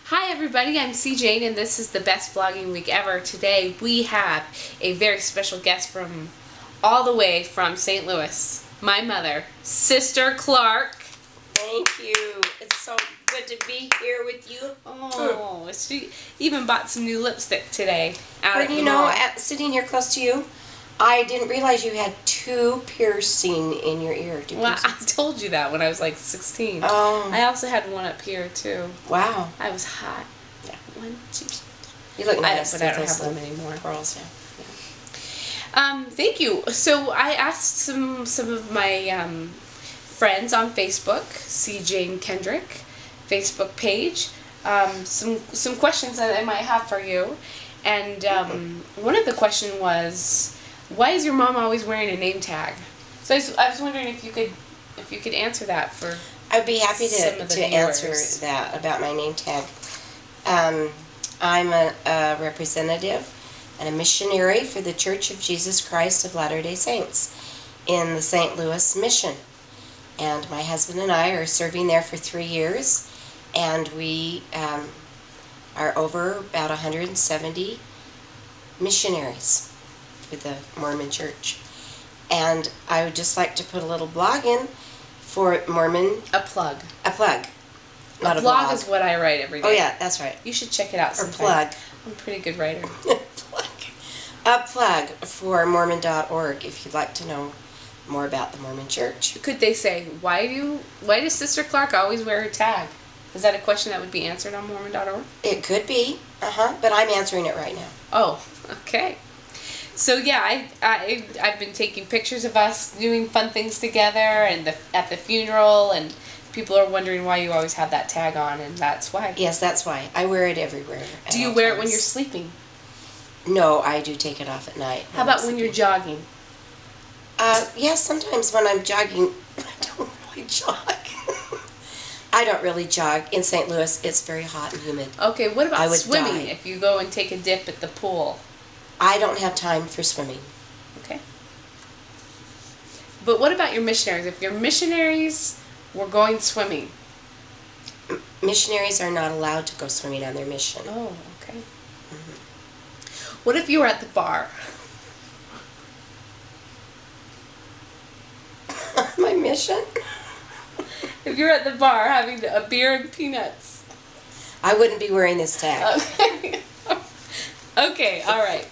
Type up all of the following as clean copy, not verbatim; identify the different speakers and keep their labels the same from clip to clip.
Speaker 1: Hi everybody, I'm C. Jane and this is the best vlogging week ever. Today we have a very special guest from all the way from St. Louis. My mother, Sister Clark.
Speaker 2: Thank you. It's so good to be here with you.
Speaker 1: Oh, she even bought some new lipstick today.
Speaker 2: Sitting here close to you, I didn't realize you had two piercing in your ear.
Speaker 1: Well, I told you that when I was like 16.
Speaker 2: Oh.
Speaker 1: I also had one up here too.
Speaker 2: Wow.
Speaker 1: I was hot.
Speaker 2: Yeah.
Speaker 1: 1, 2.
Speaker 2: You look nice.
Speaker 1: But I don't have them anymore.
Speaker 2: Curls, yeah.
Speaker 1: Thank you. So I asked some of my friends on Facebook, C. Jane Kendrick Facebook page, some questions that I might have for you, and one of the question was, why is your mom always wearing a name tag? So I was wondering if you could answer that for.
Speaker 2: I'd be happy
Speaker 1: some of the
Speaker 2: to
Speaker 1: viewers.
Speaker 2: answer that about my name tag. I'm a representative and a missionary for the Church of Jesus Christ of Latter-day Saints in the St. Louis Mission. And my husband and I are serving there for 3 years, and we are over about 170 missionaries for the Mormon Church. And I would just like to put a little blog in for Mormon.
Speaker 1: A plug.
Speaker 2: A plug. Not
Speaker 1: a
Speaker 2: a
Speaker 1: blog
Speaker 2: blog.
Speaker 1: is what I write every day.
Speaker 2: Oh yeah, that's right.
Speaker 1: You should check it out
Speaker 2: Or
Speaker 1: sometime.
Speaker 2: plug.
Speaker 1: I'm a pretty good writer.
Speaker 2: Plug. A plug for Mormon.org if you'd like to know more about the Mormon Church.
Speaker 1: Could they say, why does Sister Clark always wear her tag? Is that a question that would be answered on Mormon.org?
Speaker 2: It could be, but I'm answering it right now.
Speaker 1: Oh, okay. So yeah, I've been taking pictures of us doing fun things together, and at the funeral, and people are wondering why you always have that tag on, and that's why.
Speaker 2: Yes, that's why. I wear it everywhere.
Speaker 1: Do you wear it when you're sleeping?
Speaker 2: No, I do take it off at night.
Speaker 1: How about when you're jogging?
Speaker 2: Yes, sometimes when I'm jogging, I don't really jog. I don't really jog. In St. Louis, it's very hot and humid.
Speaker 1: Okay, what about swimming?
Speaker 2: Die.
Speaker 1: If you go and take a dip at the pool?
Speaker 2: I don't have time for swimming.
Speaker 1: Okay. But what about your missionaries? If your missionaries were going swimming?
Speaker 2: Missionaries are not allowed to go swimming on their mission.
Speaker 1: Oh, okay. Mm-hmm. What if you were at the bar?
Speaker 2: My mission?
Speaker 1: If you're at the bar having a beer and peanuts.
Speaker 2: I wouldn't be wearing this tag.
Speaker 1: Okay. Okay, all right.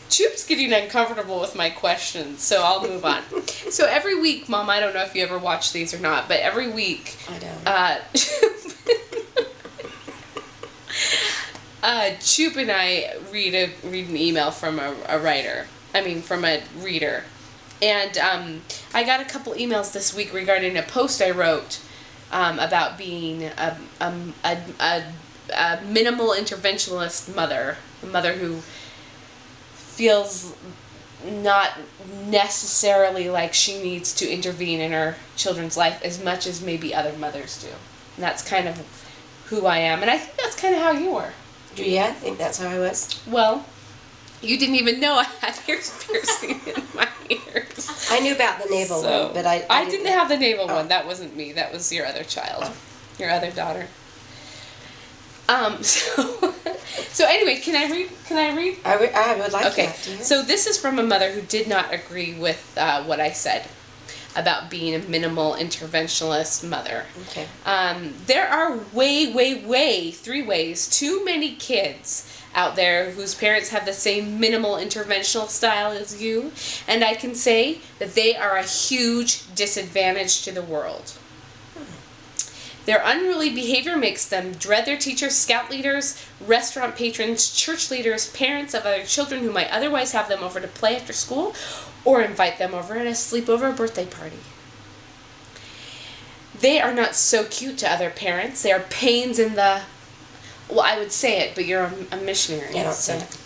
Speaker 1: Choop's getting uncomfortable with my questions, so I'll move on. So every week, Mom, I don't know if you ever watch these or not, but every week,
Speaker 2: I don't.
Speaker 1: Choop and I read an email from a writer. From a reader. And I got a couple emails this week regarding a post I wrote about being a minimal interventionist mother, a mother who feels not necessarily like she needs to intervene in her children's life as much as maybe other mothers do. And that's kind of who I am. And I think that's kind of how you were.
Speaker 2: Do you think that's how I was?
Speaker 1: Well, you didn't even know I had ears piercing in my ears.
Speaker 2: I kneu about the navel one, but I
Speaker 1: didn't have the navel one. That wasn't me. That was your other child. Your other daughter. So anyway, can I read?
Speaker 2: I would like
Speaker 1: Okay,
Speaker 2: that.
Speaker 1: so this is from a mother who did not agree with what I said about being a minimal interventionist mother.
Speaker 2: Okay.
Speaker 1: There are too many kids out there whose parents have the same minimal interventional style as you, and I can say that they are a huge disadvantage to the world. Their unruly behavior makes them dread their teachers, scout leaders, restaurant patrons, church leaders, parents of other children who might otherwise have them over to play after school or invite them over at a sleepover or birthday party. They are not so cute to other parents. They are pains in the... Well, I would say it, but you're a missionary.
Speaker 2: Yeah, don't say it.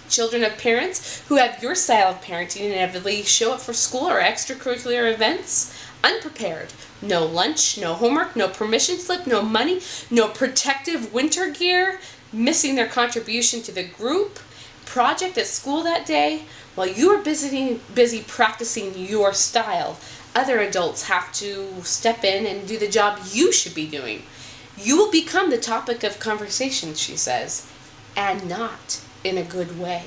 Speaker 1: Children of parents who have your style of parenting and inevitably show up for school or extracurricular events unprepared. No lunch, no homework, no permission slip, no money, no protective winter gear, missing their contribution to the group project at school that day. While you are busy practicing your style, other adults have to step in and do the job you should be doing. You will become the topic of conversation, she says, and not in a good way.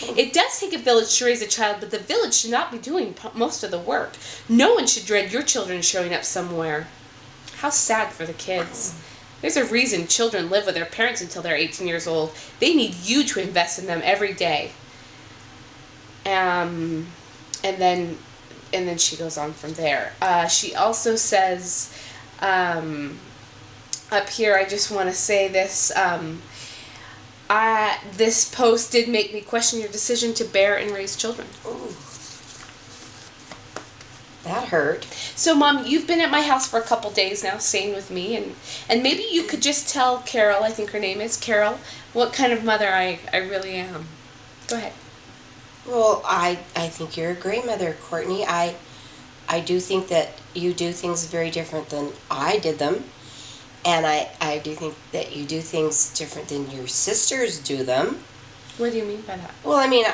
Speaker 1: It does take a village to raise a child, but the village should not be doing most of the work. No one should dread your children showing up somewhere. How sad for the kids. There's a reason children live with their parents until they're 18 years old. They need you to invest in them every day. And then she goes on from there. She also says, up here, I just want to say this. This post did make me question your decision to bear and raise children.
Speaker 2: Ooh. That hurt.
Speaker 1: So, Mom, you've been at my house for a couple days now, staying with me, and maybe you could just tell Carol, I think her name is Carol, what kind of mother I really am. Go ahead.
Speaker 2: Well, I think you're a great mother, Courtney. I do think that you do things very different than I did them. And I do think that you do things different than your sisters do them.
Speaker 1: What do you mean by that?
Speaker 2: Well, I mean,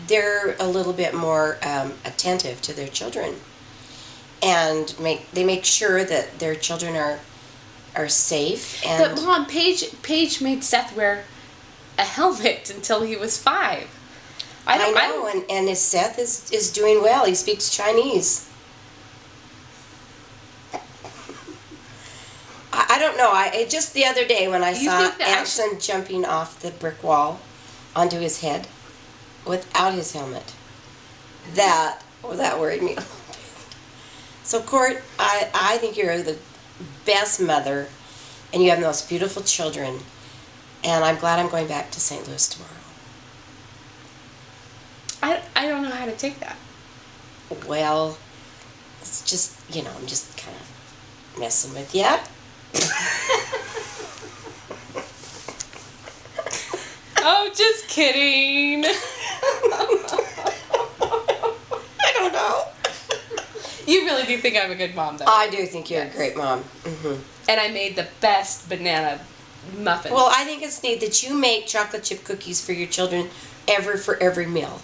Speaker 2: they're a little bit more attentive to their children, and they make sure that their children are safe. And
Speaker 1: But Mom, Paige made Seth wear a helmet until he was 5.
Speaker 2: I know, and his Seth is doing well. He speaks Chinese. I don't know. Just the other day when I saw Anson jumping off the brick wall onto his head without his helmet, that worried me. So, Court, I think you're the best mother, and you have the most beautiful children, and I'm glad I'm going back to St. Louis tomorrow.
Speaker 1: I don't know how to take that.
Speaker 2: Well, it's just, I'm just kind of messing with you.
Speaker 1: Oh, just kidding.
Speaker 2: I don't know.
Speaker 1: You really do think I'm a good mom, though.
Speaker 2: I do think you're a great mom. Mm-hmm.
Speaker 1: And I made the best banana muffins.
Speaker 2: Well, I think it's neat that you make chocolate chip cookies for your children for every meal.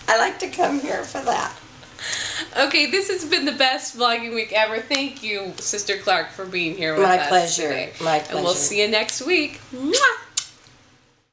Speaker 2: I like to come here for that.
Speaker 1: Okay, this has been the best vlogging week ever. Thank you, Sister Clark, for being here with us
Speaker 2: today. My pleasure.
Speaker 1: And we'll see you next week. Mwah!